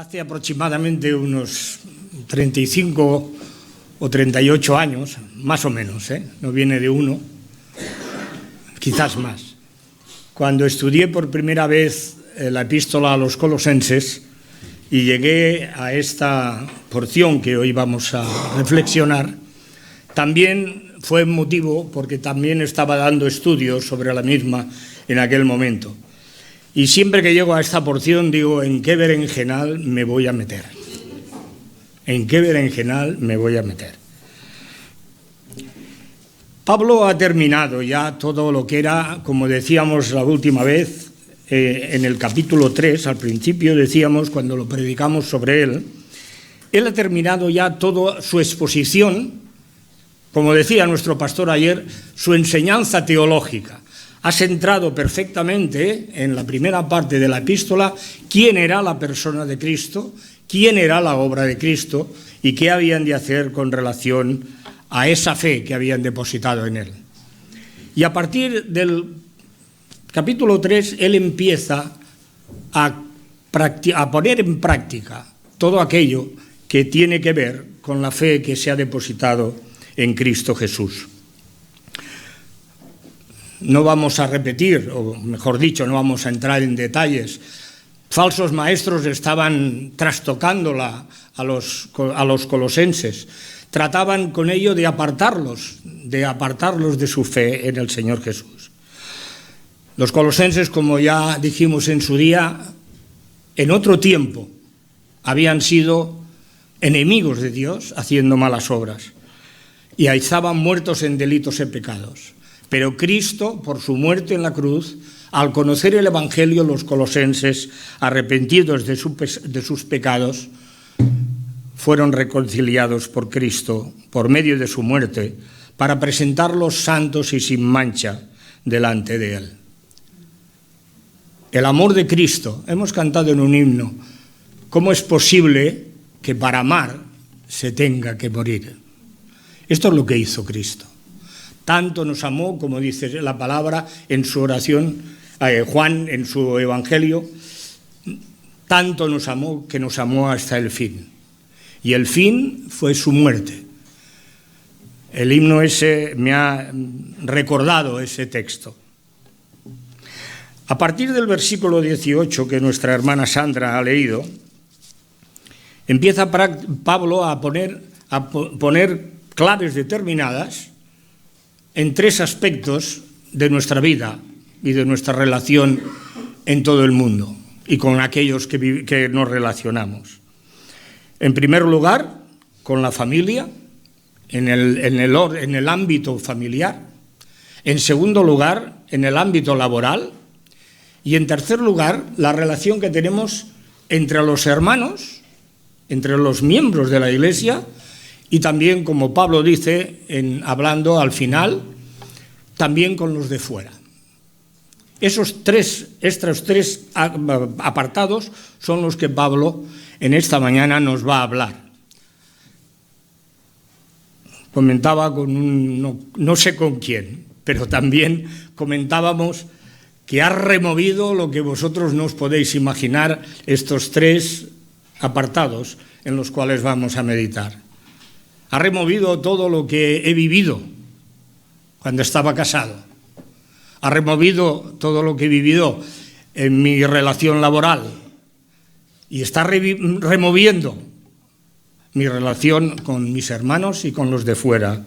Hace aproximadamente unos 35 o 38 años, más o menos, no viene de uno, quizás más. Cuando estudié por primera vez la epístola a los Colosenses y llegué a esta porción que hoy vamos a reflexionar, también fue motivo porque también estaba dando estudios sobre la misma en aquel momento. Y siempre que llego a esta porción digo, ¿en qué berenjenal me voy a meter? ¿En qué berenjenal me voy a meter? Pablo ha terminado ya todo lo que era, como decíamos la última vez, en el capítulo 3, al principio decíamos, cuando lo predicamos sobre él ha terminado ya toda su exposición, como decía nuestro pastor ayer, su enseñanza teológica. Ha centrado perfectamente en la primera parte de la epístola quién era la persona de Cristo, quién era la obra de Cristo y qué habían de hacer con relación a esa fe que habían depositado en él. Y a partir del capítulo 3, él empieza a poner en práctica todo aquello que tiene que ver con la fe que se ha depositado en Cristo Jesús. No vamos a repetir, o mejor dicho, no vamos a entrar en detalles. Falsos maestros estaban trastocándola a los colosenses. Trataban con ello de apartarlos de su fe en el Señor Jesús. Los colosenses, como ya dijimos en su día, en otro tiempo habían sido enemigos de Dios haciendo malas obras y ahí estaban muertos en delitos y pecados. Pero Cristo, por su muerte en la cruz, al conocer el Evangelio, los colosenses, arrepentidos de sus pecados, fueron reconciliados por Cristo, por medio de su muerte, para presentarlos santos y sin mancha delante de Él. El amor de Cristo, hemos cantado en un himno, ¿cómo es posible que para amar se tenga que morir? Esto es lo que hizo Cristo. Tanto nos amó, como dice la palabra en su oración, Juan en su Evangelio, tanto nos amó que nos amó hasta el fin. Y el fin fue su muerte. El himno ese me ha recordado ese texto. A partir del versículo 18 que nuestra hermana Sandra ha leído, empieza Pablo a poner claves determinadas en tres aspectos de nuestra vida y de nuestra relación en todo el mundo y con aquellos que nos relacionamos. En primer lugar, con la familia, en el ámbito familiar. En segundo lugar, en el ámbito laboral. Y en tercer lugar, la relación que tenemos entre los hermanos, entre los miembros de la Iglesia, y también, como Pablo dice, hablando al final, también con los de fuera. Estos tres apartados son los que Pablo en esta mañana nos va a hablar. Comentaba no sé con quién, pero también comentábamos que ha removido lo que vosotros no os podéis imaginar, estos tres apartados en los cuales vamos a meditar. Ha removido todo lo que he vivido cuando estaba casado. Ha removido todo lo que he vivido en mi relación laboral. Y está removiendo mi relación con mis hermanos y con los de fuera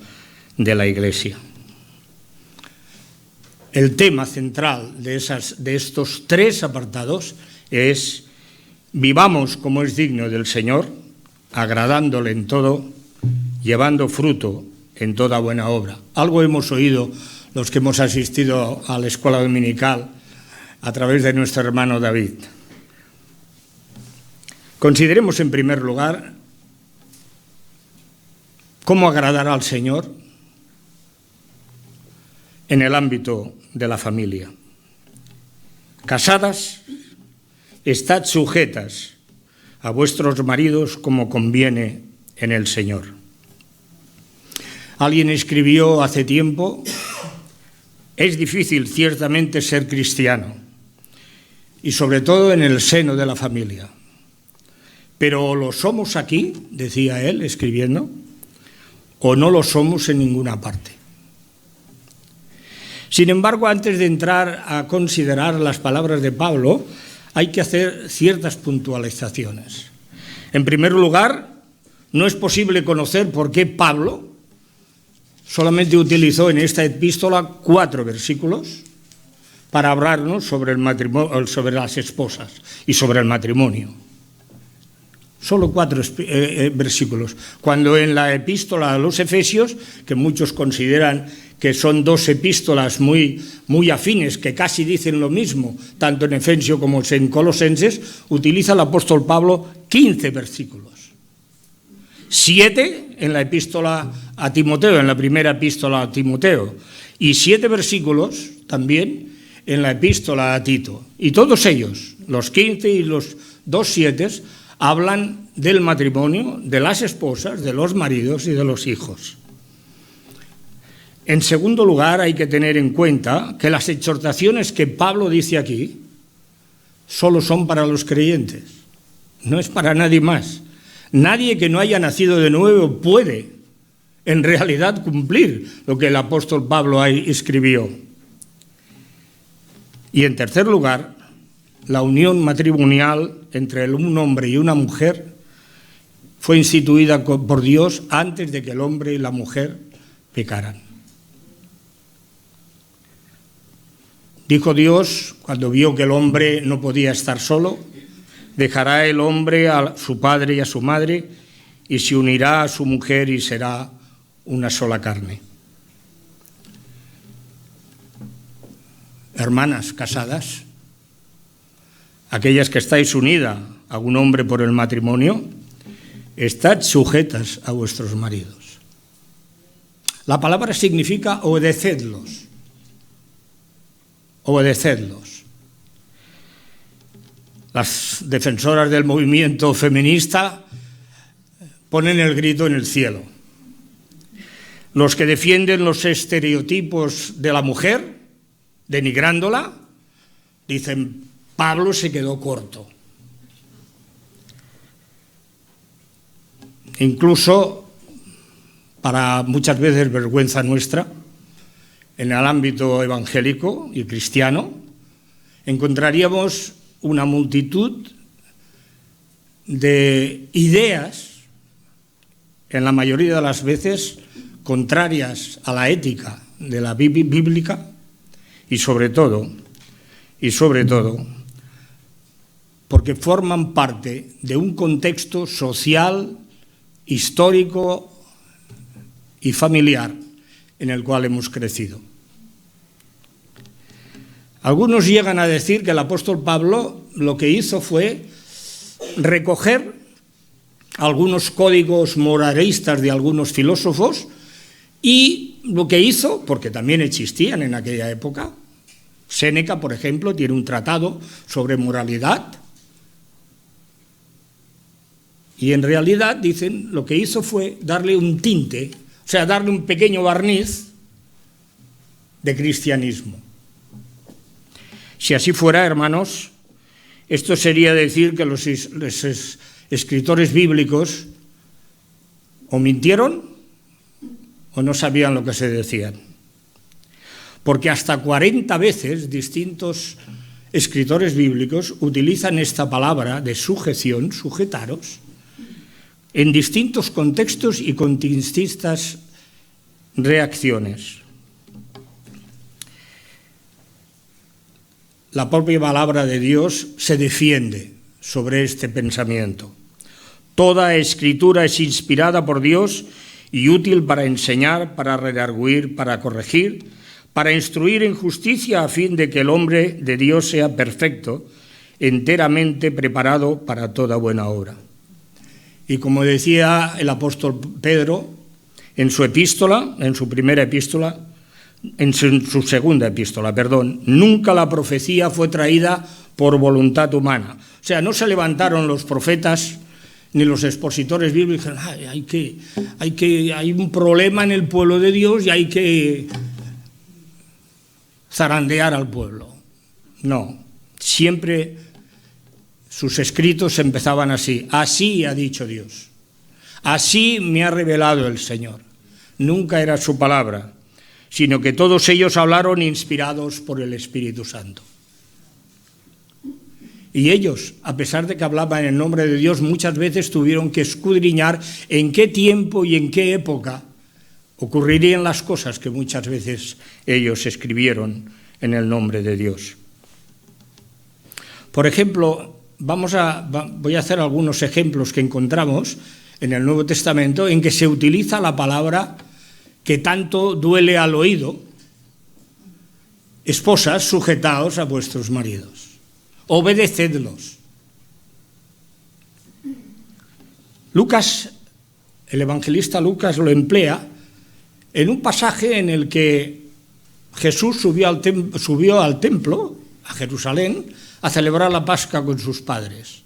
de la Iglesia. El tema central de estos tres apartados es: vivamos como es digno del Señor, agradándole en todo, llevando fruto en toda buena obra. Algo hemos oído los que hemos asistido a la escuela dominical a través de nuestro hermano David. Consideremos en primer lugar cómo agradar al Señor en el ámbito de la familia. Casadas, estad sujetas a vuestros maridos como conviene en el Señor. Alguien escribió hace tiempo: es difícil ciertamente ser cristiano, y sobre todo en el seno de la familia. pero o lo somos aquí, decía él escribiendo, o no lo somos en ninguna parte. Sin embargo, antes de entrar a considerar las palabras de Pablo, hay que hacer ciertas puntualizaciones. En primer lugar, no es posible conocer por qué Pablo solamente utilizó en esta epístola 4 versículos para hablarnos sobre el matrimonio, sobre las esposas y sobre el matrimonio. Solo 4 versículos. Cuando en la epístola a los Efesios, que muchos consideran que son 2 epístolas muy afines, que casi dicen lo mismo, tanto en Efesios como en Colosenses, utiliza el apóstol Pablo 15 versículos. 7 en la epístola a Timoteo, en la primera epístola a Timoteo, y 7 versículos también en la epístola a Tito. Y todos ellos, los 15 y los 2 7, hablan del matrimonio, de las esposas, de los maridos y de los hijos. En segundo lugar, hay que tener en cuenta que las exhortaciones que Pablo dice aquí solo son para los creyentes, no es para nadie más. Nadie que no haya nacido de nuevo puede, en realidad, cumplir lo que el apóstol Pablo ahí escribió. Y en tercer lugar, la unión matrimonial entre un hombre y una mujer fue instituida por Dios antes de que el hombre y la mujer pecaran. Dijo Dios, cuando vio que el hombre no podía estar solo, dejará el hombre a su padre y a su madre y se unirá a su mujer y será una sola carne. Hermanas casadas, aquellas que estáis unidas a un hombre por el matrimonio, estad sujetas a vuestros maridos. La palabra significa obedecedlos. Obedecedlos. Las defensoras del movimiento feminista ponen el grito en el cielo. Los que defienden los estereotipos de la mujer, denigrándola, dicen, Pablo se quedó corto. Incluso, para muchas veces vergüenza nuestra, en el ámbito evangélico y cristiano, encontraríamos una multitud de ideas, en la mayoría de las veces, contrarias a la ética de la bíblica y sobre todo, porque forman parte de un contexto social, histórico y familiar en el cual hemos crecido. Algunos llegan a decir que el apóstol Pablo lo que hizo fue recoger algunos códigos moralistas de algunos filósofos y lo que hizo, porque también existían en aquella época, Séneca, por ejemplo, tiene un tratado sobre moralidad y en realidad, dicen, lo que hizo fue darle un tinte, o sea, darle un pequeño barniz de cristianismo. Si así fuera, hermanos, esto sería decir que los escritores bíblicos o mintieron o no sabían lo que se decían. Porque hasta 40 veces distintos escritores bíblicos utilizan esta palabra de sujeción, sujetaros, en distintos contextos y con distintas reacciones. La propia palabra de Dios se defiende sobre este pensamiento. Toda escritura es inspirada por Dios y útil para enseñar, para redarguir, para corregir, para instruir en justicia a fin de que el hombre de Dios sea perfecto, enteramente preparado para toda buena obra. Y como decía el apóstol Pedro en su epístola, en su primera epístola, en su segunda epístola, nunca la profecía fue traída por voluntad humana. O sea, no se levantaron los profetas ni los expositores bíblicos y dijeron, hay un problema en el pueblo de Dios y hay que zarandear al pueblo. No, siempre sus escritos empezaban así: así ha dicho Dios, así me ha revelado el Señor. Nunca era su palabra, sino que todos ellos hablaron inspirados por el Espíritu Santo. Y ellos, a pesar de que hablaban en nombre de Dios, muchas veces tuvieron que escudriñar en qué tiempo y en qué época ocurrirían las cosas que muchas veces ellos escribieron en el nombre de Dios. Por ejemplo, voy a hacer algunos ejemplos que encontramos en el Nuevo Testamento en que se utiliza la palabra que tanto duele al oído: esposas, sujetaos a vuestros maridos, obedecedlos. Lucas, el evangelista Lucas, lo emplea en un pasaje en el que Jesús subió al templo, a Jerusalén, a celebrar la Pascua con sus padres.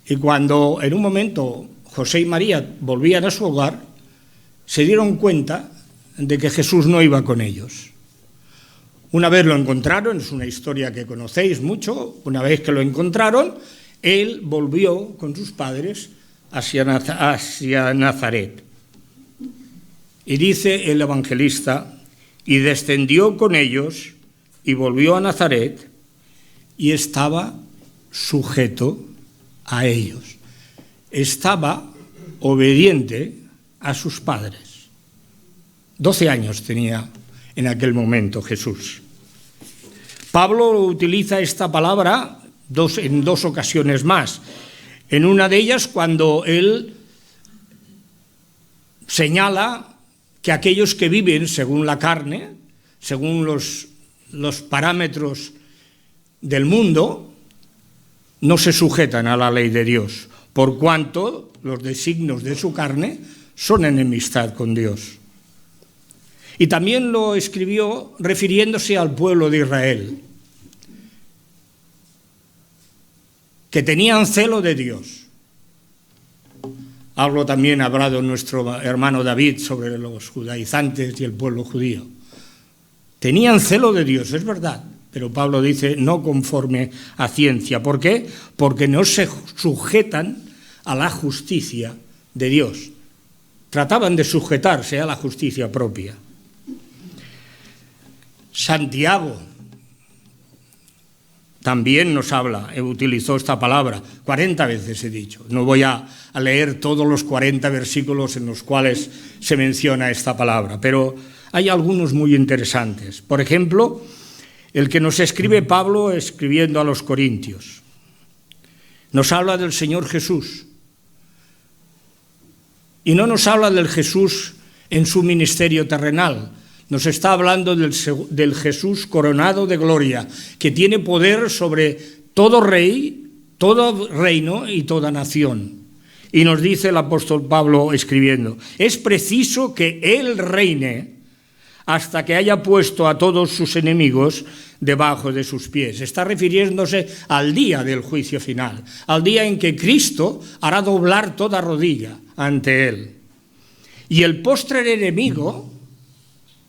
Y cuando en un momento José y María volvían a su hogar, se dieron cuenta de que Jesús no iba con ellos. Una vez lo encontraron, es una historia que conocéis mucho, una vez que lo encontraron, él volvió con sus padres hacia Nazaret. Y dice el evangelista: y descendió con ellos y volvió a Nazaret y estaba sujeto a ellos. Estaba obediente a sus padres. 12 años tenía en aquel momento Jesús. Pablo utiliza esta palabra en dos ocasiones más. En una de ellas, cuando él señala que aquellos que viven según la carne, según los parámetros del mundo, no se sujetan a la ley de Dios, por cuanto los designios de su carne son enemistad con Dios. Y también lo escribió refiriéndose al pueblo de Israel, que tenían celo de Dios. Algo también ha hablado nuestro hermano David sobre los judaizantes y el pueblo judío. Tenían celo de Dios, es verdad, pero Pablo dice no conforme a ciencia. ¿Por qué? Porque no se sujetan a la justicia de Dios. Trataban de sujetarse a la justicia propia. Santiago también nos habla, utilizó esta palabra, 40 veces he dicho. No voy a leer todos los 40 versículos en los cuales se menciona esta palabra, pero hay algunos muy interesantes. Por ejemplo, el que nos escribe Pablo escribiendo a los Corintios. Nos habla del Señor Jesús. Y no nos habla del Jesús en su ministerio terrenal. Nos está hablando del Jesús coronado de gloria, que tiene poder sobre todo rey, todo reino y toda nación. Y nos dice el apóstol Pablo escribiendo: es preciso que Él reine hasta que haya puesto a todos sus enemigos debajo de sus pies. Está refiriéndose al día del juicio final, al día en que Cristo hará doblar toda rodilla ante Él. Y el postrer enemigo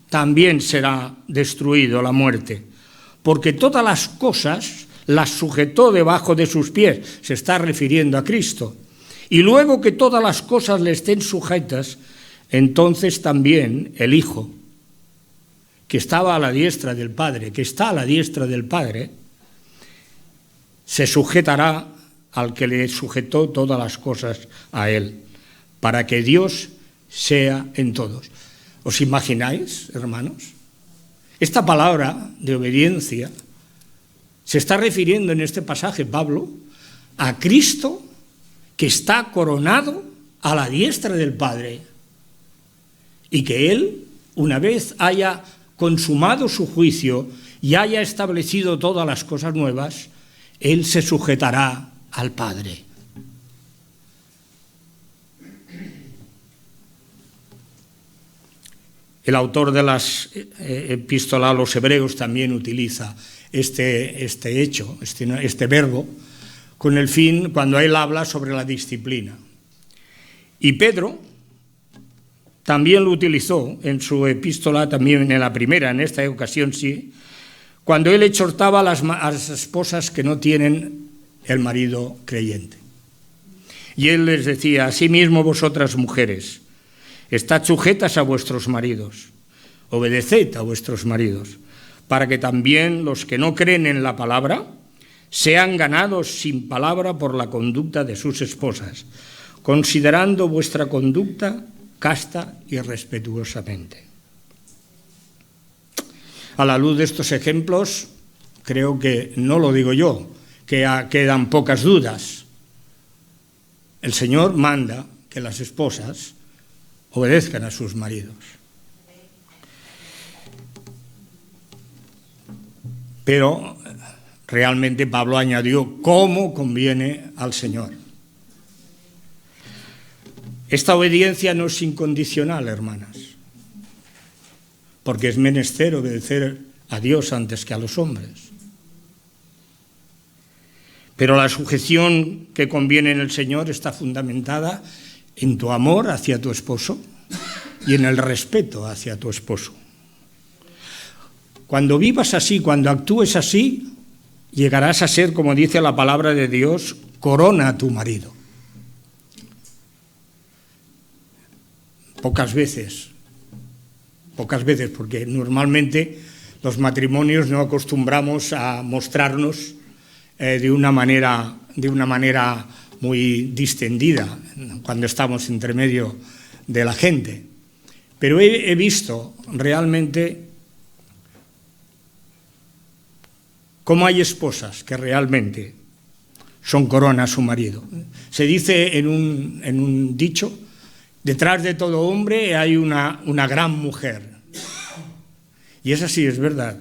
también será destruido, la muerte, porque todas las cosas las sujetó debajo de sus pies, se está refiriendo a Cristo. Y luego que todas las cosas le estén sujetas, entonces también el Hijo, que estaba a la diestra del Padre, que está a la diestra del Padre, se sujetará al que le sujetó todas las cosas a Él, para que Dios sea en todos. ¿Os imagináis, hermanos? Esta palabra de obediencia se está refiriendo en este pasaje, Pablo, a Cristo que está coronado a la diestra del Padre y que Él, una vez haya consumado su juicio y haya establecido todas las cosas nuevas, Él se sujetará al Padre. El autor de las epístolas a los hebreos también utiliza este hecho, este verbo, con el fin, cuando él habla sobre la disciplina. Y Pedro también lo utilizó en su epístola, también en la primera, en esta ocasión sí, cuando él exhortaba a las esposas que no tienen el marido creyente. Y él les decía: asimismo vosotras mujeres, estad sujetas a vuestros maridos, obedeced a vuestros maridos, para que también los que no creen en la palabra sean ganados sin palabra por la conducta de sus esposas, considerando vuestra conducta casta y respetuosamente. A la luz de estos ejemplos, creo que no lo digo yo, que quedan pocas dudas. El Señor manda que las esposas obedezcan a sus maridos. Pero realmente Pablo añadió cómo conviene al Señor. Esta obediencia no es incondicional, hermanas, porque es menester obedecer a Dios antes que a los hombres. Pero la sujeción que conviene en el Señor está fundamentada en tu amor hacia tu esposo y en el respeto hacia tu esposo. Cuando vivas así, cuando actúes así, llegarás a ser, como dice la palabra de Dios, corona a tu marido. Pocas veces, porque normalmente los matrimonios no acostumbramos a mostrarnos de una manera muy distendida cuando estamos entre medio de la gente. Pero he visto realmente cómo hay esposas que realmente son corona a su marido. Se dice en un dicho: detrás de todo hombre hay una gran mujer. Y es así, es verdad.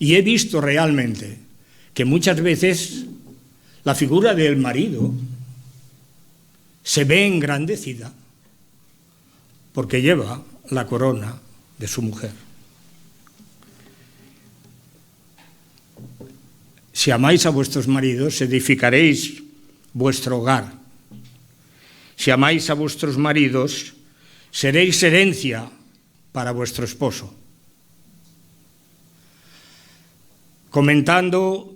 Y he visto realmente que muchas veces la figura del marido se ve engrandecida porque lleva la corona de su mujer. Si amáis a vuestros maridos, edificaréis vuestro hogar. Si amáis a vuestros maridos, seréis herencia para vuestro esposo. Comentando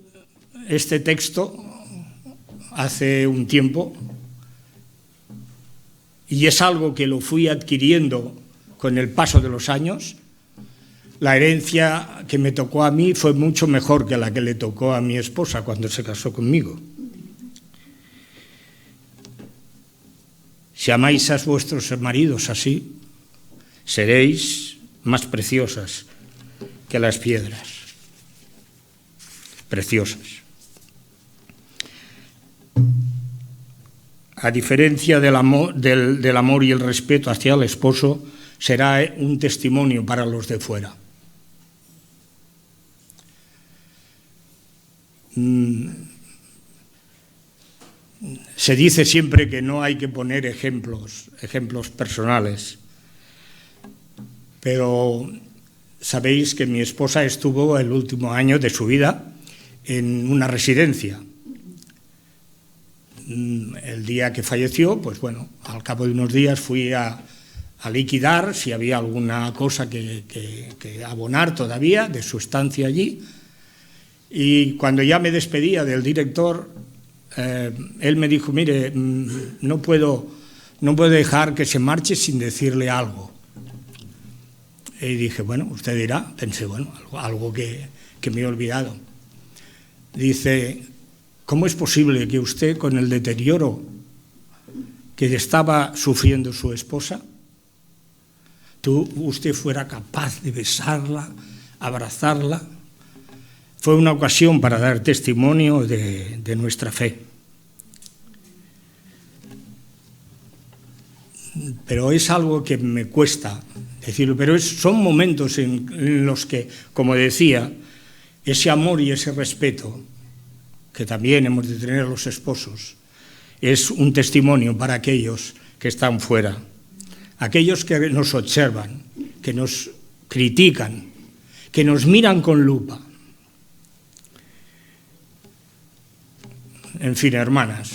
este texto hace un tiempo, y es algo que lo fui adquiriendo con el paso de los años, la herencia que me tocó a mí fue mucho mejor que la que le tocó a mi esposa cuando se casó conmigo. Si amáis a vuestros maridos así, seréis más preciosas que las piedras. Preciosas. A diferencia del amor y el respeto hacia el esposo, será un testimonio para los de fuera. Se dice siempre que no hay que poner ejemplos personales, pero sabéis que mi esposa estuvo el último año de su vida en una residencia. El día que falleció, pues bueno, al cabo de unos días fui a liquidar si había alguna cosa que abonar todavía de su estancia allí. Y cuando ya me despedía del director, él me dijo: mire, no puedo dejar que se marche sin decirle algo. Y dije: bueno, usted dirá. Pensé, bueno, algo que me he olvidado. Dice: ¿cómo es posible que usted, con el deterioro que estaba sufriendo su esposa, usted fuera capaz de besarla, abrazarla? Fue una ocasión para dar testimonio de nuestra fe. Pero es algo que me cuesta decirlo, pero son momentos en los que, como decía, ese amor y ese respeto que también hemos de tener a los esposos es un testimonio para aquellos que están fuera, aquellos que nos observan, que nos critican, que nos miran con lupa. En fin, hermanas,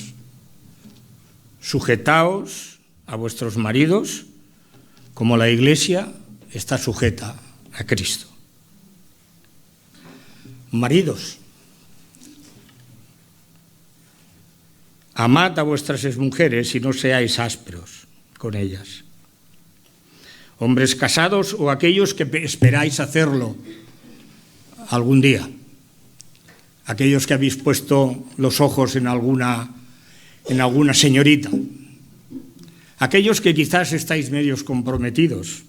sujetaos a vuestros maridos como la Iglesia está sujeta a Cristo. Maridos, Amad a vuestras exmujeres y no seáis ásperos con ellas. Hombres casados o aquellos que esperáis hacerlo algún día. Aquellos que habéis puesto los ojos en alguna señorita. Aquellos que quizás estáis medios comprometidos.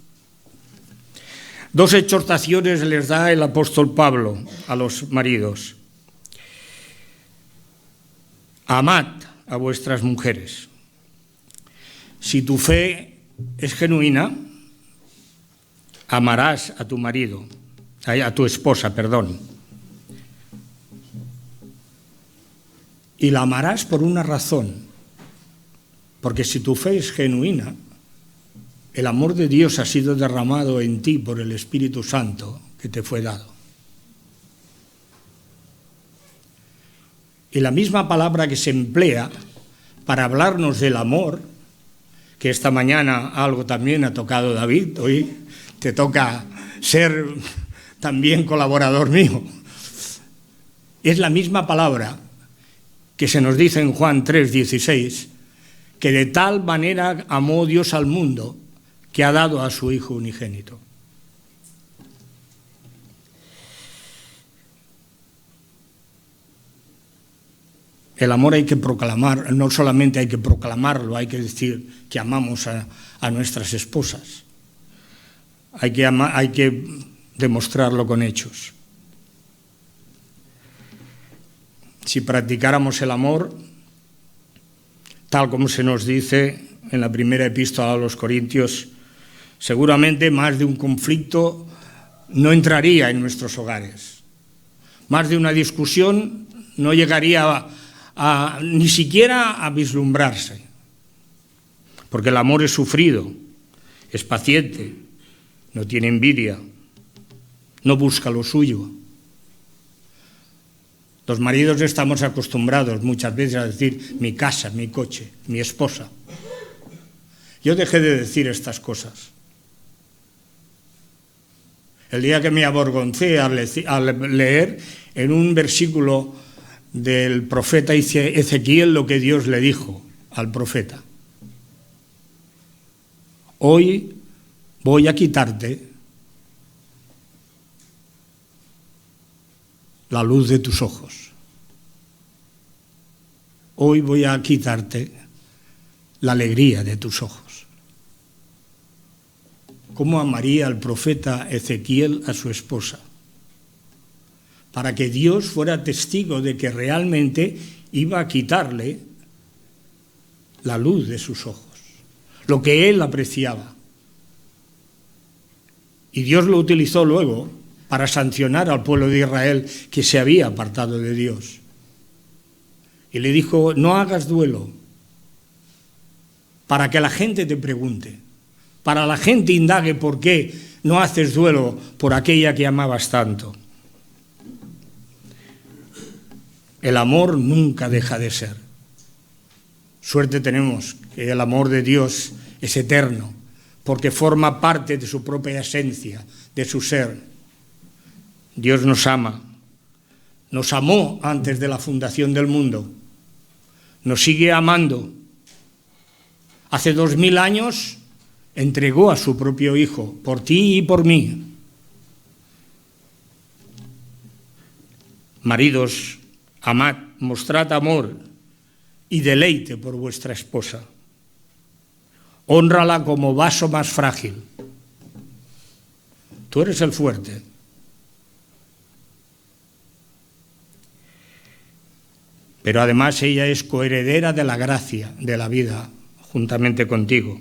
2 exhortaciones les da el apóstol Pablo a los maridos. Amad a vuestras mujeres. Si tu fe es genuina, amarás a tu marido, a tu esposa, perdón. Y la amarás por una razón, porque si tu fe es genuina, el amor de Dios ha sido derramado en ti por el Espíritu Santo que te fue dado. Y la misma palabra que se emplea para hablarnos del amor, que esta mañana algo también ha tocado David, hoy te toca ser también colaborador mío, es la misma palabra que se nos dice en Juan 3:16, que de tal manera amó Dios al mundo que ha dado a su Hijo unigénito. El amor hay que proclamar, no solamente hay que proclamarlo, hay que decir que amamos a nuestras esposas. Hay que demostrarlo con hechos. Si practicáramos el amor, tal como se nos dice en la primera epístola a los Corintios, seguramente más de un conflicto no entraría en nuestros hogares. Más de una discusión no llegaría ni siquiera a vislumbrarse. Porque el amor es sufrido, es paciente, no tiene envidia, no busca lo suyo. Los maridos estamos acostumbrados muchas veces a decir mi casa, mi coche, mi esposa. Yo dejé de decir estas cosas. El día que me avergoncé al leer en un versículo del profeta Ezequiel lo que Dios le dijo al profeta. Hoy voy a quitarte la luz de tus ojos. Hoy voy a quitarte la alegría de tus ojos. ¿Cómo amaría el profeta Ezequiel a su esposa? Para que Dios fuera testigo de que realmente iba a quitarle la luz de sus ojos, lo que él apreciaba. Y Dios lo utilizó luego para sancionar al pueblo de Israel que se había apartado de Dios. Y le dijo, no hagas duelo, para que la gente te pregunte, para la gente indague por qué no haces duelo por aquella que amabas tanto. El amor nunca deja de ser. Suerte tenemos que el amor de Dios es eterno, porque forma parte de su propia esencia, de su ser. Dios nos ama, nos amó antes de la fundación del mundo, nos sigue amando. Hace 2000 años entregó a su propio Hijo, por ti y por mí. Maridos, amad, mostrad amor y deleite por vuestra esposa. Hónrala como vaso más frágil. Tú eres el fuerte. Pero además ella es coheredera de la gracia, de la vida, juntamente contigo.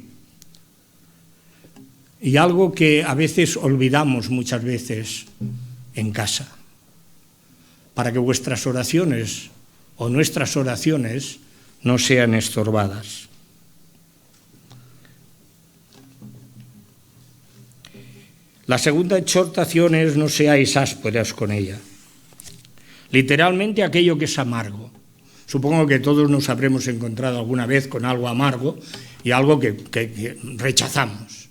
Y algo que a veces olvidamos muchas veces en casa. Para que vuestras oraciones o nuestras oraciones no sean estorbadas. La segunda exhortación es no seáis ásperas con ella. Literalmente aquello que es amargo. Supongo que todos nos habremos encontrado alguna vez con algo amargo y algo que rechazamos.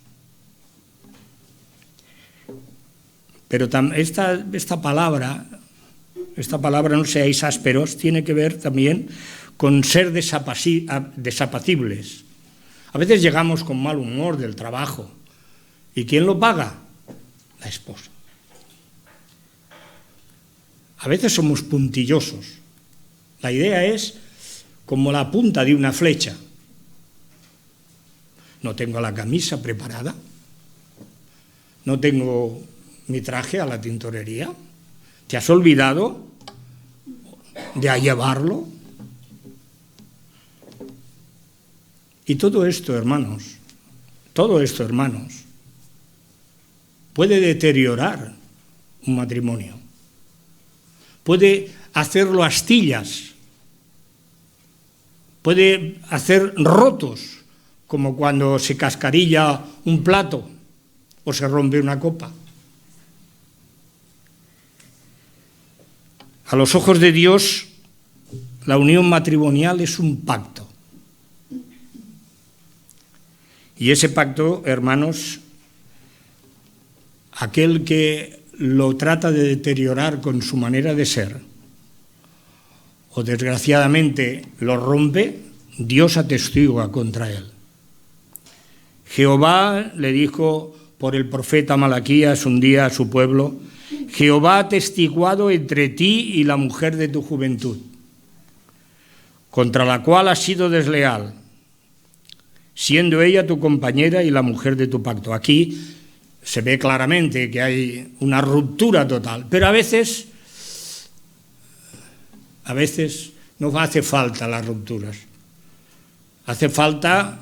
Pero esta palabra no seáis ásperos, tiene que ver también con ser desapacibles. A veces llegamos con mal humor del trabajo. ¿Y quién lo paga? La esposa. A veces somos puntillosos. La idea es como la punta de una flecha. No tengo la camisa preparada. No tengo mi traje a la tintorería. ¿Te has olvidado de llevarlo? Y todo esto, hermanos, puede deteriorar un matrimonio. Puede hacerlo astillas. Puede hacer rotos, como cuando se cascarilla un plato o se rompe una copa. A los ojos de Dios, la unión matrimonial es un pacto. Y ese pacto, hermanos, aquel que lo trata de deteriorar con su manera de ser, o desgraciadamente lo rompe, Dios atestigua contra él. Jehová le dijo por el profeta Malaquías un día a su pueblo: Jehová ha testiguado entre ti y la mujer de tu juventud, contra la cual has sido desleal, siendo ella tu compañera y la mujer de tu pacto. Aquí se ve claramente que hay una ruptura total, pero a veces no hace falta las rupturas, hace falta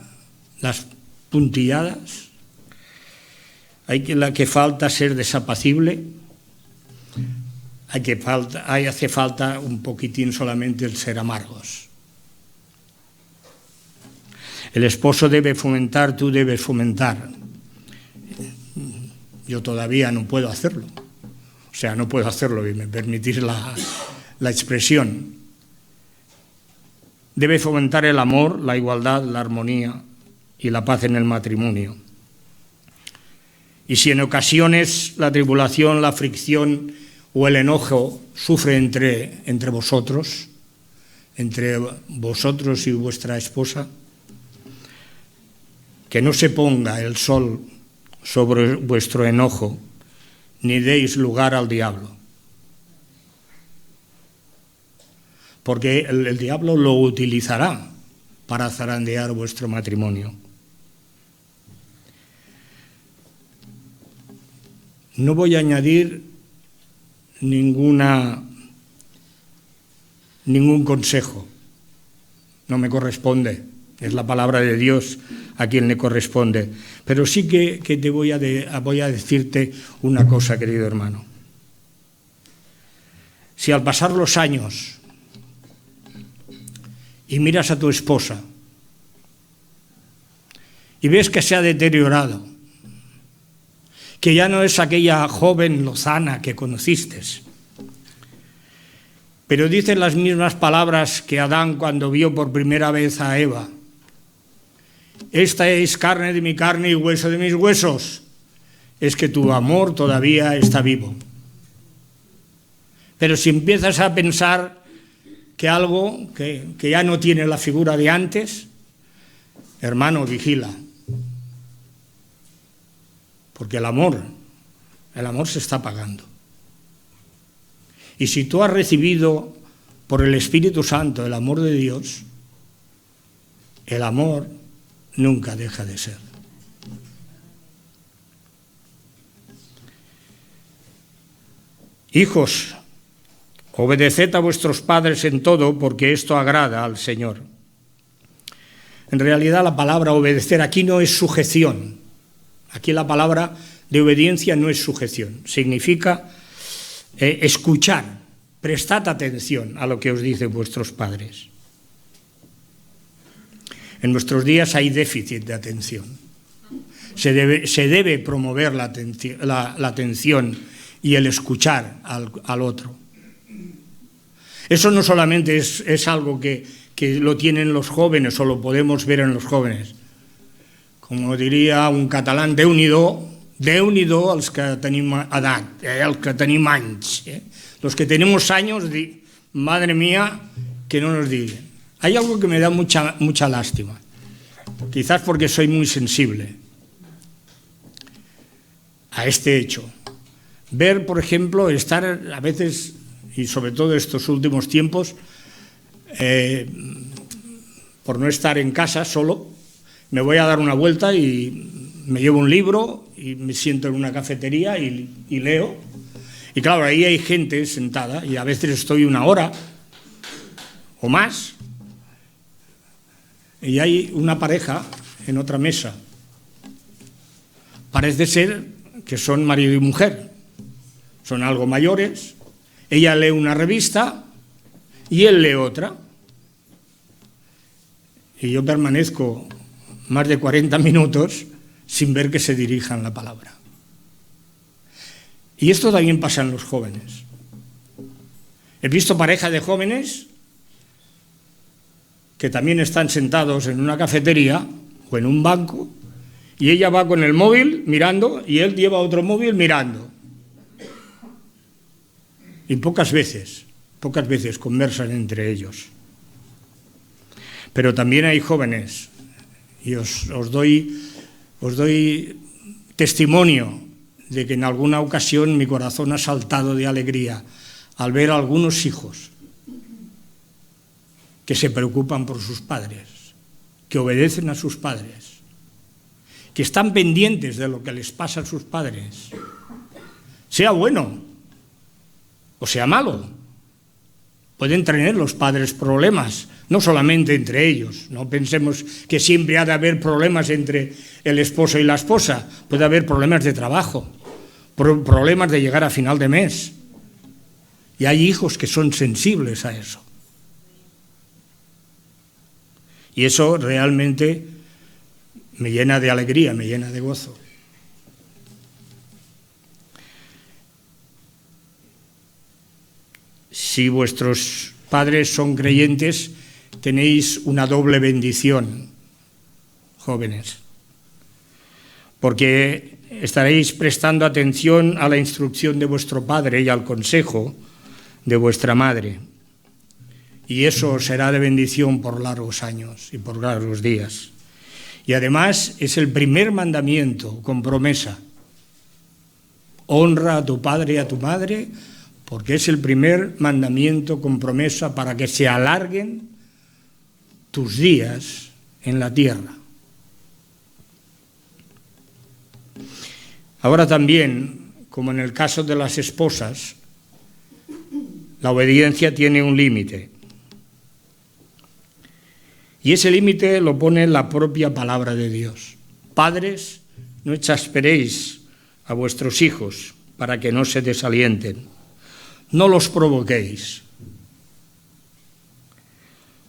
las puntilladas, hace falta ser desapacible, hace falta un poquitín solamente el ser amargos. El esposo debe fomentar, tú debes fomentar. Yo todavía no puedo hacerlo. O sea, no puedo hacerlo, y me permitís la expresión. Debe fomentar el amor, la igualdad, la armonía y la paz en el matrimonio. Y si en ocasiones la tribulación, la fricción o el enojo sufre entre vosotros y vuestra esposa, que no se ponga el sol sobre vuestro enojo, ni deis lugar al diablo. Porque el diablo lo utilizará para zarandear vuestro matrimonio. No voy a añadir ningún consejo. No me corresponde. Es la palabra de Dios a quien le corresponde. Pero sí que te voy a decirte una cosa, querido hermano. Si al pasar los años y miras a tu esposa y ves que se ha deteriorado, que ya no es aquella joven lozana que conociste, pero dice las mismas palabras que Adán cuando vio por primera vez a Eva: esta es carne de mi carne y hueso de mis huesos. Es que tu amor todavía está vivo. Pero si empiezas a pensar que algo que ya no tiene la figura de antes, hermano, vigila. Porque el amor se está apagando. Y si tú has recibido por el Espíritu Santo el amor de Dios, el amor nunca deja de ser. Hijos, obedeced a vuestros padres en todo, porque esto agrada al Señor. En realidad la palabra obedecer aquí no es sujeción. Aquí la palabra de obediencia no es sujeción. Significa escuchar, prestad atención a lo que os dicen vuestros padres. En nuestros días hay déficit de atención. Se debe promover la atención y el escuchar al otro. Eso no solamente es algo que lo tienen los jóvenes o lo podemos ver en los jóvenes. Como diría un catalán, Déu-n'hi-do els que tenim edat, els que tenim anys. Los que tenemos años, madre mía, que no nos digan. Hay algo que me da mucha lástima, quizás porque soy muy sensible a este hecho. Ver, por ejemplo, estar a veces, y sobre todo estos últimos tiempos, por no estar en casa solo, me voy a dar una vuelta y me llevo un libro y me siento en una cafetería y leo. Y claro, ahí hay gente sentada y a veces estoy una hora o más y hay una pareja en otra mesa. Parece ser que son marido y mujer, son algo mayores. Ella lee una revista y él lee otra. Y yo permanezco más de 40 minutos sin ver que se dirijan la palabra. Y esto también pasa en los jóvenes. He visto parejas de jóvenes que también están sentados en una cafetería o en un banco y ella va con el móvil mirando y él lleva otro móvil mirando. Y pocas veces conversan entre ellos. Pero también hay jóvenes, y os doy testimonio de que en alguna ocasión mi corazón ha saltado de alegría al ver a algunos hijos que se preocupan por sus padres, que obedecen a sus padres, que están pendientes de lo que les pasa a sus padres, sea bueno o sea malo. Pueden tener los padres problemas, no solamente entre ellos. No pensemos que siempre ha de haber problemas entre el esposo y la esposa. Puede haber problemas de trabajo, problemas de llegar a final de mes. Y hay hijos que son sensibles a eso. Y eso realmente me llena de alegría, me llena de gozo. Si vuestros padres son creyentes, tenéis una doble bendición, jóvenes, porque estaréis prestando atención a la instrucción de vuestro padre y al consejo de vuestra madre, y eso será de bendición por largos años y por largos días. Y además es el primer mandamiento con promesa: honra a tu padre y a tu madre, porque es el primer mandamiento con promesa para que se alarguen tus días en la tierra. Ahora también, como en el caso de las esposas, la obediencia tiene un límite. Y ese límite lo pone la propia palabra de Dios. Padres, no exasperéis a vuestros hijos para que no se desalienten. No los provoquéis,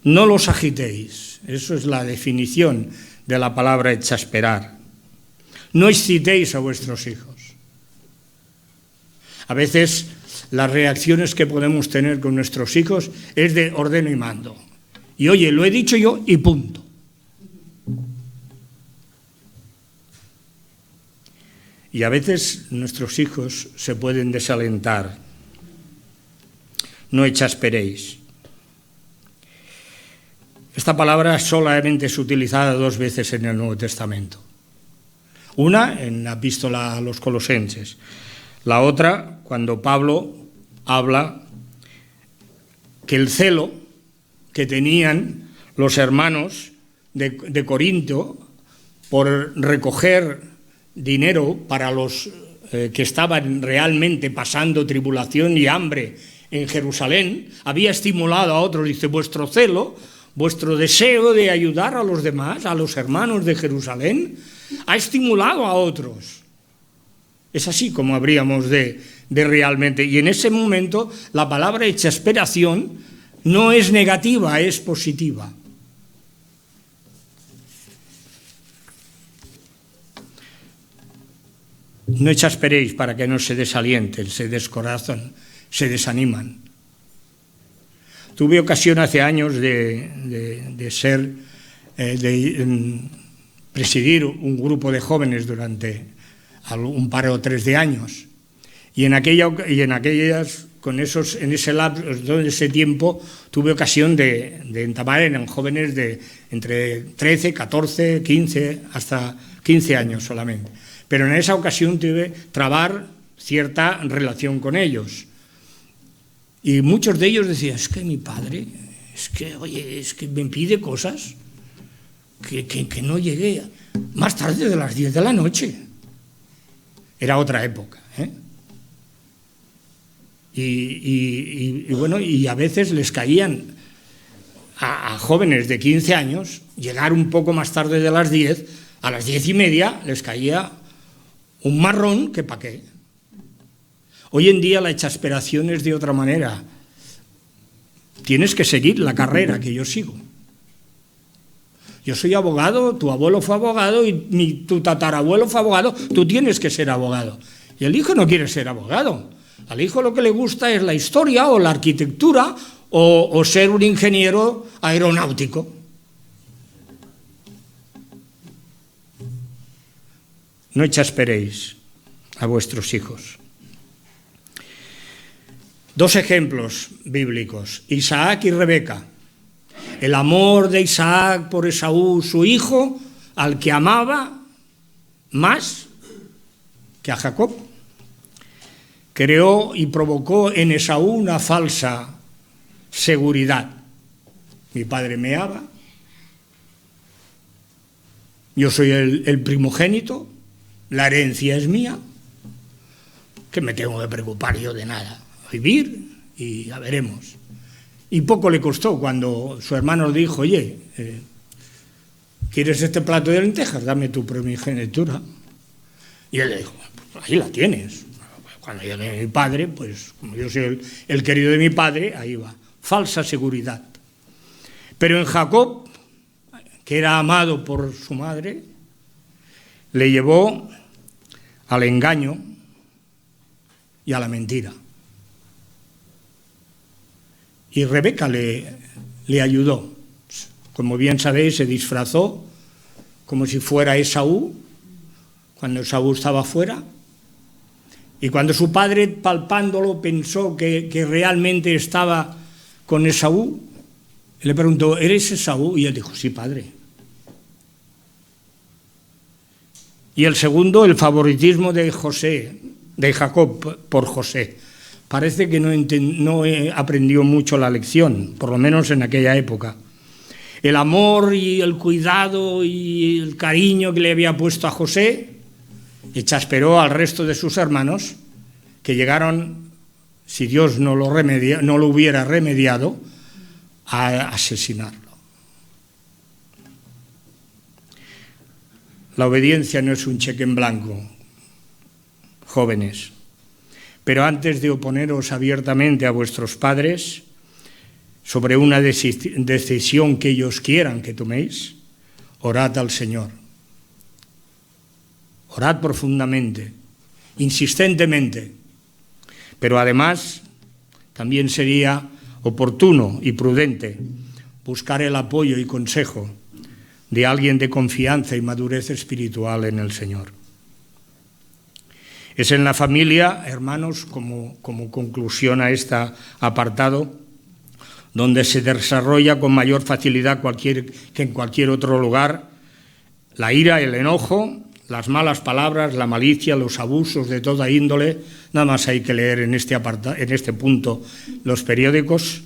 no los agitéis. Eso es la definición de la palabra exasperar. No excitéis a vuestros hijos. A veces las reacciones que podemos tener con nuestros hijos es de ordeno y mando. Y oye, lo he dicho yo y punto. Y a veces nuestros hijos se pueden desalentar. No exasperéis. Esta palabra solamente es utilizada 2 veces en el Nuevo Testamento. Una en la epístola a los Colosenses. La otra cuando Pablo habla que el celo que tenían los hermanos de Corinto por recoger dinero para los que estaban realmente pasando tribulación y hambre en Jerusalén, había estimulado a otros. Dice, vuestro celo, vuestro deseo de ayudar a los demás, a los hermanos de Jerusalén, ha estimulado a otros. Es así como habríamos de realmente. Y en ese momento la palabra exasperación no es negativa, es positiva. No exasperéis para que no se desalienten, se descorazon, se desaniman. Tuve ocasión hace años de presidir un grupo de jóvenes durante un par o 3 de años. Y en aquellas en ese tiempo, tuve ocasión de entablar en jóvenes de entre 13, 14, 15, hasta 15 años solamente. Pero en esa ocasión tuve trabar cierta relación con ellos. Y muchos de ellos decían, es que mi padre, es que me pide cosas que no llegué más tarde de las 10 de la noche. Era otra época, ¿eh? Y a veces les caían a jóvenes de 15 años, llegar un poco más tarde de las 10, a las 10:30 les caía un marrón que pa' qué. Hoy en día la exasperación es de otra manera. Tienes que seguir la carrera que yo sigo. Yo soy abogado, tu abuelo fue abogado y tu tatarabuelo fue abogado, tú tienes que ser abogado. Y el hijo no quiere ser abogado. Al hijo lo que le gusta es la historia o la arquitectura o ser un ingeniero aeronáutico. No exasperéis a vuestros hijos. 2 ejemplos bíblicos, Isaac y Rebeca. El amor de Isaac por Esaú, su hijo, al que amaba más que a Jacob, creó y provocó en Esaú una falsa seguridad. Mi padre me ama, yo soy el primogénito, la herencia es mía, ¿qué me tengo que preocupar yo de nada? Vivir y ya veremos. Y poco le costó cuando su hermano le dijo, oye, ¿quieres este plato de lentejas? Dame tu primogenitura. Y él le dijo, pues ahí la tienes. Cuando llegue mi padre, pues como yo soy el querido de mi padre, ahí va. Falsa seguridad. Pero en Jacob, que era amado por su madre, le llevó al engaño y a la mentira. Y Rebeca le ayudó. Como bien sabéis, se disfrazó como si fuera Esaú, cuando Esaú estaba fuera. Y cuando su padre, palpándolo, pensó que realmente estaba con Esaú, le preguntó, ¿eres Esaú? Y él dijo, sí, padre. Y el segundo, el favoritismo de Jacob por José. Parece que no aprendió mucho la lección, por lo menos en aquella época. El amor y el cuidado y el cariño que le había puesto a José exasperó al resto de sus hermanos, que llegaron, si Dios no lo hubiera remediado, a asesinarlo. La obediencia no es un cheque en blanco, jóvenes. Pero antes de oponeros abiertamente a vuestros padres sobre una decisión que ellos quieran que toméis, orad al Señor. Orad profundamente, insistentemente. Pero además, también sería oportuno y prudente buscar el apoyo y consejo de alguien de confianza y madurez espiritual en el Señor. Es en la familia, hermanos, como conclusión a este apartado, donde se desarrolla con mayor facilidad que en cualquier otro lugar la ira, el enojo, las malas palabras, la malicia, los abusos de toda índole. Nada más hay que leer en este punto los periódicos.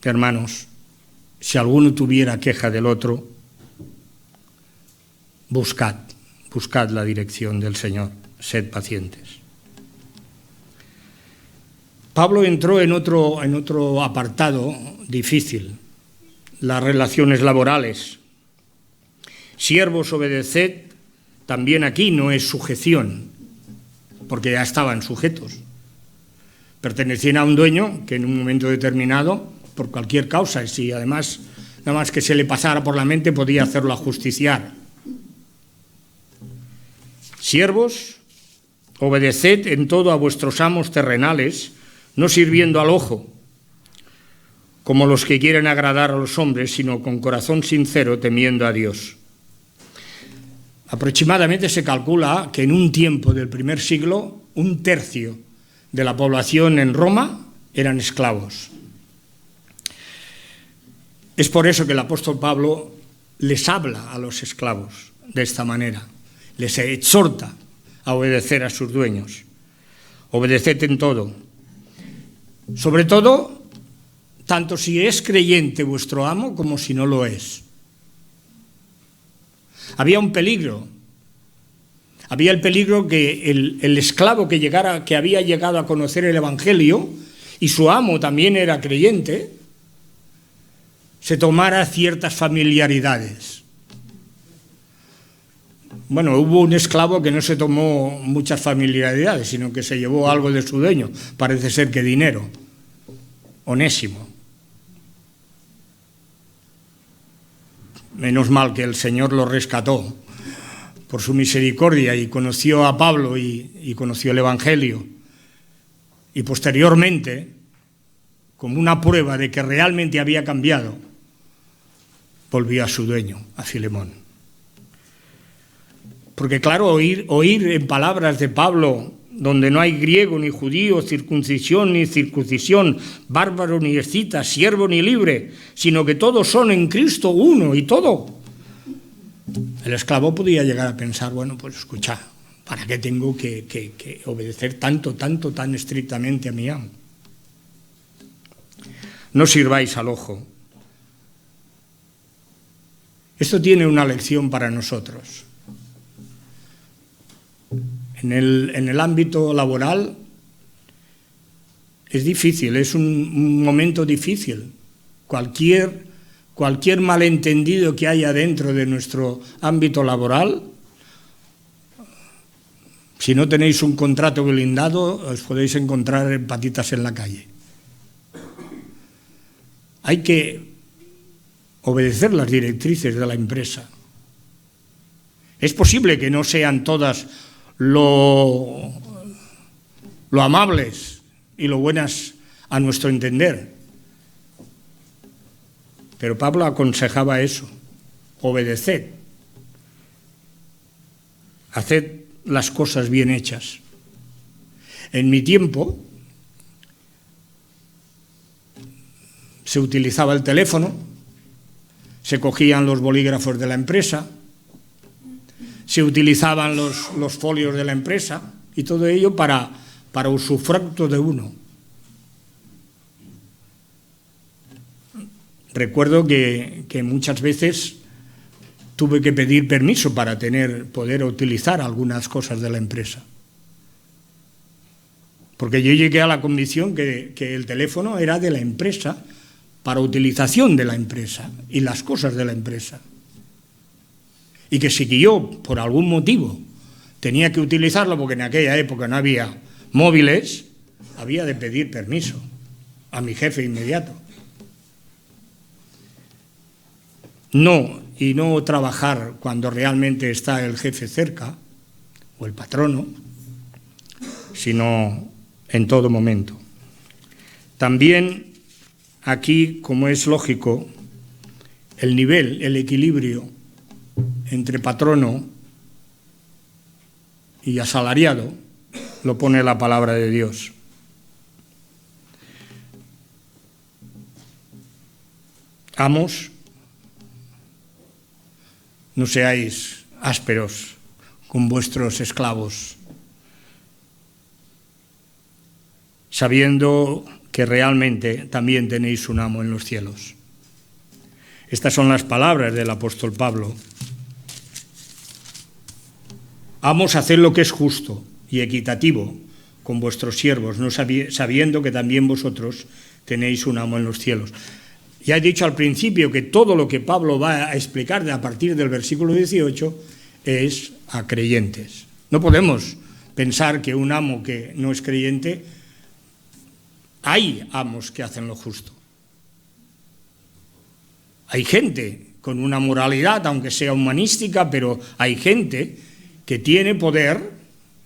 Hermanos, si alguno tuviera queja del otro, buscad la dirección del Señor, sed pacientes. Pablo entró en otro apartado difícil, las relaciones laborales. Siervos, obedeced, también aquí no es sujeción, porque ya estaban sujetos. Pertenecían a un dueño que en un momento determinado, por cualquier causa, y si además nada más que se le pasara por la mente, podía hacerlo ajusticiar. Siervos, obedeced en todo a vuestros amos terrenales, no sirviendo al ojo, como los que quieren agradar a los hombres, sino con corazón sincero, temiendo a Dios. Aproximadamente se calcula que en un tiempo del primer siglo 1/3 de la población en Roma eran esclavos. Es por eso que el apóstol Pablo les habla a los esclavos de esta manera, les exhorta a obedecer a sus dueños. Obedeced en todo. Sobre todo, tanto si es creyente vuestro amo como si no lo es. Había un peligro. Había el peligro que el esclavo que había llegado a conocer el Evangelio, y su amo también era creyente, se tomara ciertas familiaridades. Bueno, hubo un esclavo que no se tomó muchas familiaridades, sino que se llevó algo de su dueño, parece ser que dinero. Onésimo. Menos mal que el Señor lo rescató por su misericordia y conoció a Pablo y conoció el Evangelio. Y posteriormente, como una prueba de que realmente había cambiado, volvió a su dueño, a Filemón. Porque claro, oír en palabras de Pablo, donde no hay griego ni judío, circuncisión ni circuncisión, bárbaro ni escita, siervo ni libre, sino que todos son en Cristo uno y todo. El esclavo podía llegar a pensar, bueno, pues escucha, ¿para qué tengo que obedecer tan estrictamente a mi amo? No sirváis al ojo. Esto tiene una lección para nosotros. En el ámbito laboral es difícil, es un momento difícil. Cualquier malentendido que haya dentro de nuestro ámbito laboral, si no tenéis un contrato blindado, os podéis encontrar en patitas en la calle. Hay que obedecer las directrices de la empresa. Es posible que no sean todas lo amables y lo buenas a nuestro entender. Pero Pablo aconsejaba eso, obedeced, haced las cosas bien hechas. En mi tiempo se utilizaba el teléfono, se cogían los bolígrafos de la empresa, se utilizaban los folios de la empresa y todo ello para usufructo de uno. Recuerdo que muchas veces tuve que pedir permiso para poder utilizar algunas cosas de la empresa. Porque yo llegué a la convicción que el teléfono era de la empresa, para utilización de la empresa y las cosas de la empresa. Y que si yo, por algún motivo, tenía que utilizarlo, porque en aquella época no había móviles, había de pedir permiso a mi jefe inmediato. No trabajar cuando realmente está el jefe cerca, o el patrono, sino en todo momento. También aquí, como es lógico, el equilibrio entre patrono y asalariado lo pone la palabra de Dios. Amos, no seáis ásperos con vuestros esclavos, sabiendo que realmente también tenéis un amo en los cielos. Estas son las palabras del apóstol Pablo. Amos, haced lo que es justo y equitativo con vuestros siervos, no sabiendo que también vosotros tenéis un amo en los cielos. Ya he dicho al principio que todo lo que Pablo va a explicar a partir del versículo 18 es a creyentes. No podemos pensar que un amo que no es creyente, hay amos que hacen lo justo. Hay gente con una moralidad, aunque sea humanística, pero hay gente que tiene poder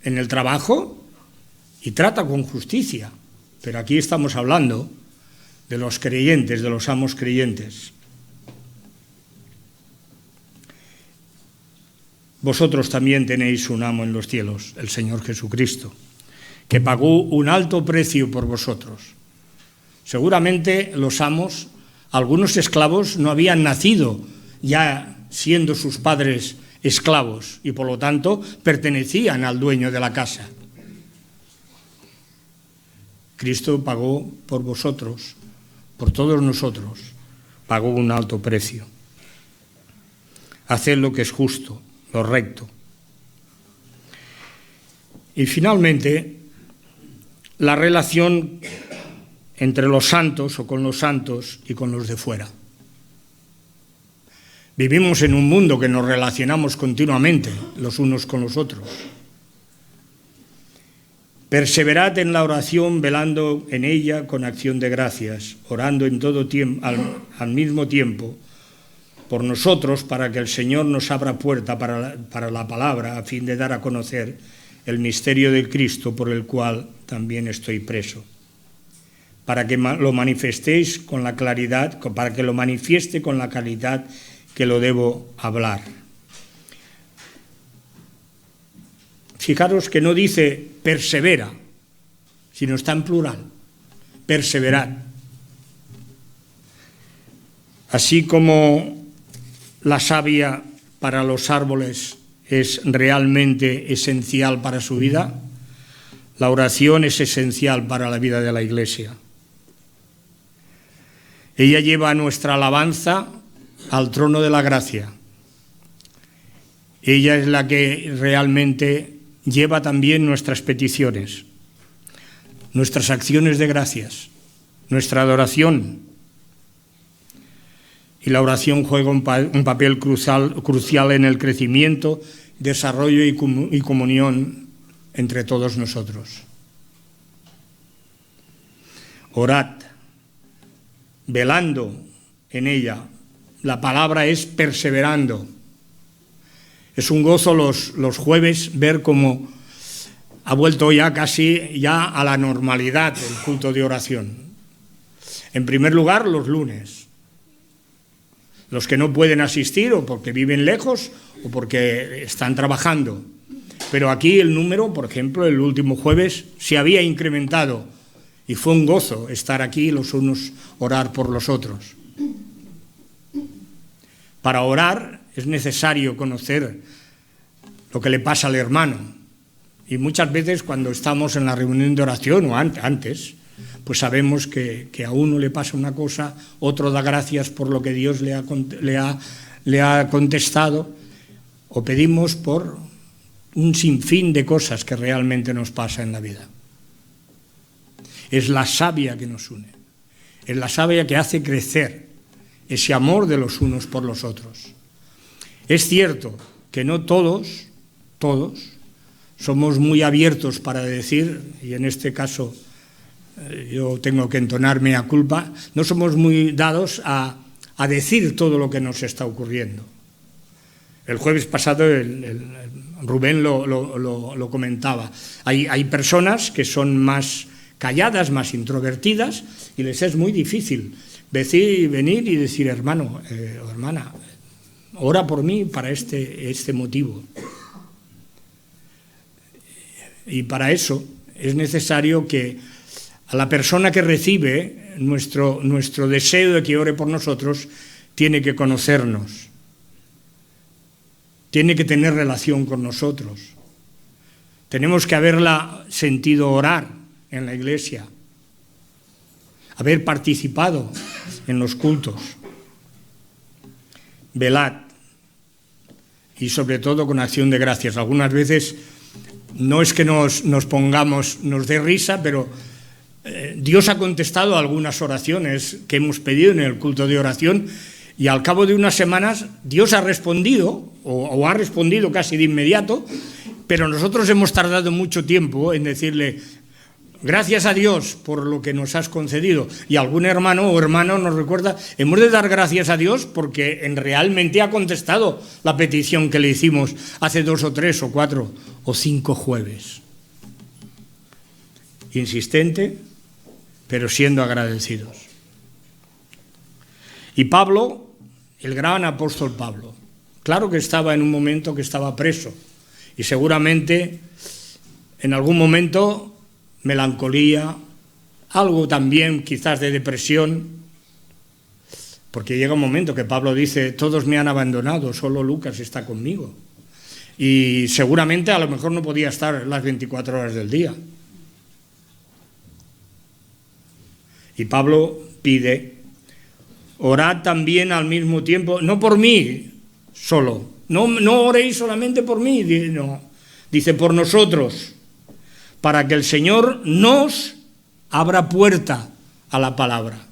en el trabajo y trata con justicia. Pero aquí estamos hablando de los creyentes, de los amos creyentes. Vosotros también tenéis un amo en los cielos, el Señor Jesucristo. que pagó un alto precio por vosotros. Seguramente los amos, algunos esclavos, no habían nacido ya siendo sus padres esclavos y por lo tanto pertenecían al dueño de la casa. Cristo pagó por vosotros, por todos nosotros, pagó un alto precio. Haced lo que es justo, lo recto. Y finalmente, la relación entre los santos o con los santos y con los de fuera. Vivimos en un mundo que nos relacionamos continuamente los unos con los otros. Perseverad en la oración, velando en ella con acción de gracias, orando en todo tiempo, al mismo tiempo, por nosotros, para que el Señor nos abra puerta para la palabra, a fin de dar a conocer el misterio del Cristo, por el cual también estoy preso, para que lo manifestéis con la claridad, para que lo manifieste con la claridad que lo debo hablar. Fijaros que no dice persevera, sino está en plural, perseverad. Así como la savia para los árboles es realmente esencial para su vida, la oración es esencial para la vida de la Iglesia. Ella lleva nuestra alabanza al trono de la gracia. Ella es la que realmente lleva también nuestras peticiones, nuestras acciones de gracias, nuestra adoración. Y la oración juega un papel crucial en el crecimiento, desarrollo y comunión entre todos nosotros. Orad, velando en ella. La palabra es perseverando. Es un gozo los jueves ver cómo ha vuelto ya casi a la normalidad el culto de oración. En primer lugar, los lunes. Los que no pueden asistir o porque viven lejos o porque están trabajando. Pero aquí el número, por ejemplo, el último jueves se había incrementado y fue un gozo estar aquí los unos, orar por los otros. Para orar es necesario conocer lo que le pasa al hermano. Y muchas veces cuando estamos en la reunión de oración o antes, pues sabemos que a uno le pasa una cosa, otro da gracias por lo que Dios le ha contestado, o pedimos por un sinfín de cosas que realmente nos pasa en la vida. Es la savia que nos une, es la savia que hace crecer ese amor de los unos por los otros. Es cierto que no todos somos muy abiertos para decir, y en este caso yo tengo que entonarme a culpa, no somos muy dados a decir todo lo que nos está ocurriendo. El jueves pasado Rubén lo comentaba. Hay personas que son más calladas, más introvertidas, y les es muy difícil venir y decir, hermano o hermana, ora por mí para este motivo. Y para eso es necesario que a la persona que recibe nuestro deseo de que ore por nosotros tiene que conocernos, tiene que tener relación con nosotros. Tenemos que haberla sentido orar en la iglesia, haber participado en los cultos. Velad, y sobre todo con acción de gracias. Algunas veces no es que nos dé risa, pero Dios ha contestado algunas oraciones que hemos pedido en el culto de oración y al cabo de unas semanas Dios ha respondido, o ha respondido casi de inmediato, pero nosotros hemos tardado mucho tiempo en decirle gracias a Dios por lo que nos has concedido. Y algún hermano o hermana nos recuerda, hemos de dar gracias a Dios porque realmente ha contestado la petición que le hicimos hace 2 o 3 o 4 o 5 jueves. Insistente, pero siendo agradecidos. Y Pablo, el gran apóstol Pablo, claro que estaba en un momento que estaba preso y seguramente en algún momento melancolía, algo también quizás de depresión, porque llega un momento que Pablo dice, todos me han abandonado, solo Lucas está conmigo. Y seguramente a lo mejor no podía estar las 24 horas del día. Y Pablo pide, orad también al mismo tiempo, no por mí solo, no oréis solamente por mí, no, dice por nosotros, para que el Señor nos abra puerta a la palabra.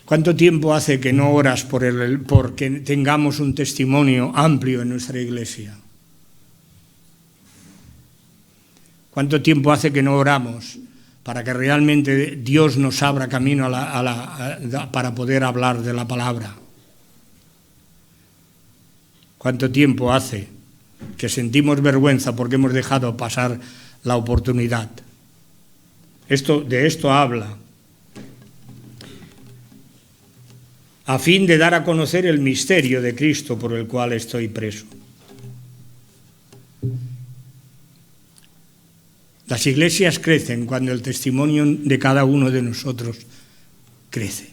¿Cuánto tiempo hace que no oras porque tengamos un testimonio amplio en nuestra iglesia? ¿Cuánto tiempo hace que no oramos para que realmente Dios nos abra camino para poder hablar de la palabra? ¿Cuánto tiempo hace que sentimos vergüenza porque hemos dejado pasar la oportunidad? De esto habla. A fin de dar a conocer el misterio de Cristo por el cual estoy preso. Las iglesias crecen cuando el testimonio de cada uno de nosotros crece.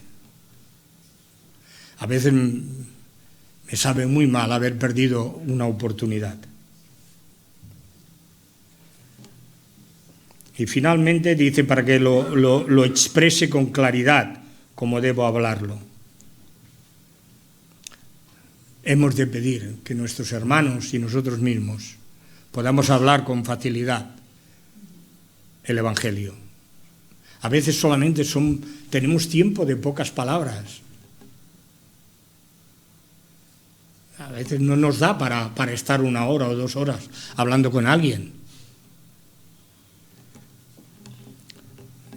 A veces me sabe muy mal haber perdido una oportunidad. Y finalmente dice para que lo exprese con claridad, como debo hablarlo. Hemos de pedir que nuestros hermanos y nosotros mismos podamos hablar con facilidad el Evangelio. A veces solamente tenemos tiempo de pocas palabras. A veces no nos da para estar 1 hora o 2 horas hablando con alguien.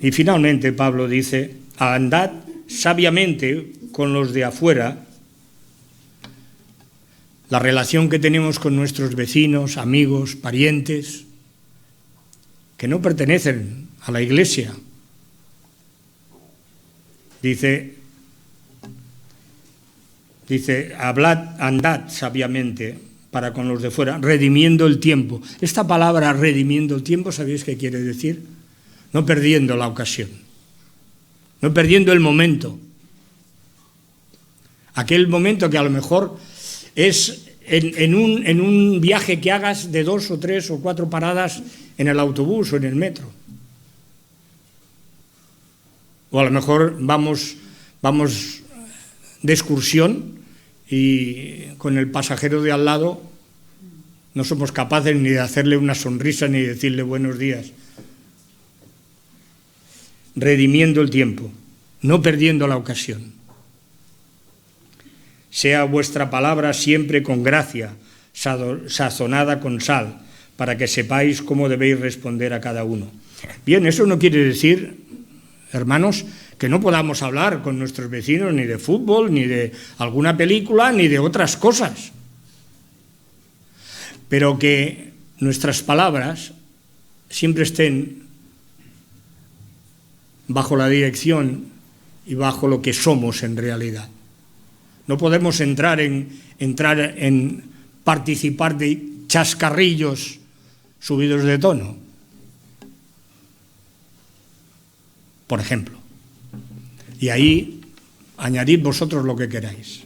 Y finalmente Pablo dice, andad sabiamente con los de afuera. La relación que tenemos con nuestros vecinos, amigos, parientes, que no pertenecen a la iglesia. Dice, andad sabiamente para con los de fuera, redimiendo el tiempo. Esta palabra redimiendo el tiempo, ¿sabéis qué quiere decir? No perdiendo la ocasión, no perdiendo el momento. Aquel momento que a lo mejor es en un viaje que hagas de 2 o 3 o 4 paradas en el autobús o en el metro. O a lo mejor vamos de excursión y con el pasajero de al lado no somos capaces ni de hacerle una sonrisa ni de decirle buenos días. Redimiendo el tiempo, no perdiendo la ocasión. Sea vuestra palabra siempre con gracia, sazonada con sal, para que sepáis cómo debéis responder a cada uno. Bien, eso no quiere decir, hermanos, que no podamos hablar con nuestros vecinos ni de fútbol, ni de alguna película, ni de otras cosas. Pero que nuestras palabras siempre estén bajo la dirección y bajo lo que somos en realidad. No podemos entrar en participar de chascarrillos subidos de tono, por ejemplo. Y ahí añadid vosotros lo que queráis.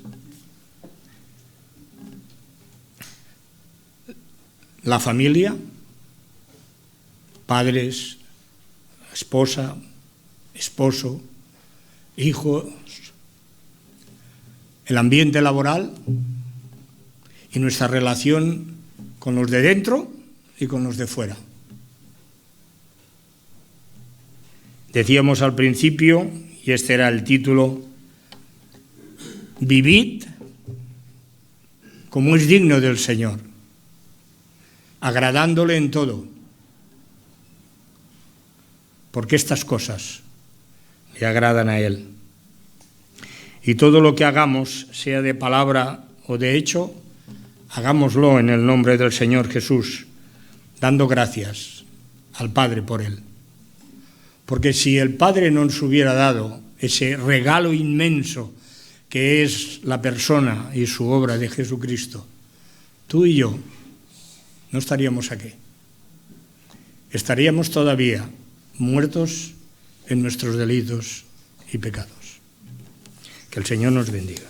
La familia, padres, esposa, esposo, hijos, el ambiente laboral y nuestra relación con los de dentro y con los de fuera. Decíamos al principio, y este era el título, vivid como es digno del Señor, agradándole en todo, porque estas cosas le agradan a Él. Y todo lo que hagamos, sea de palabra o de hecho, hagámoslo en el nombre del Señor Jesús, dando gracias al Padre por Él. Porque si el Padre no nos hubiera dado ese regalo inmenso que es la persona y su obra de Jesucristo, tú y yo no estaríamos aquí. estaríamos todavía muertos en nuestros delitos y pecados. Que el Señor nos bendiga.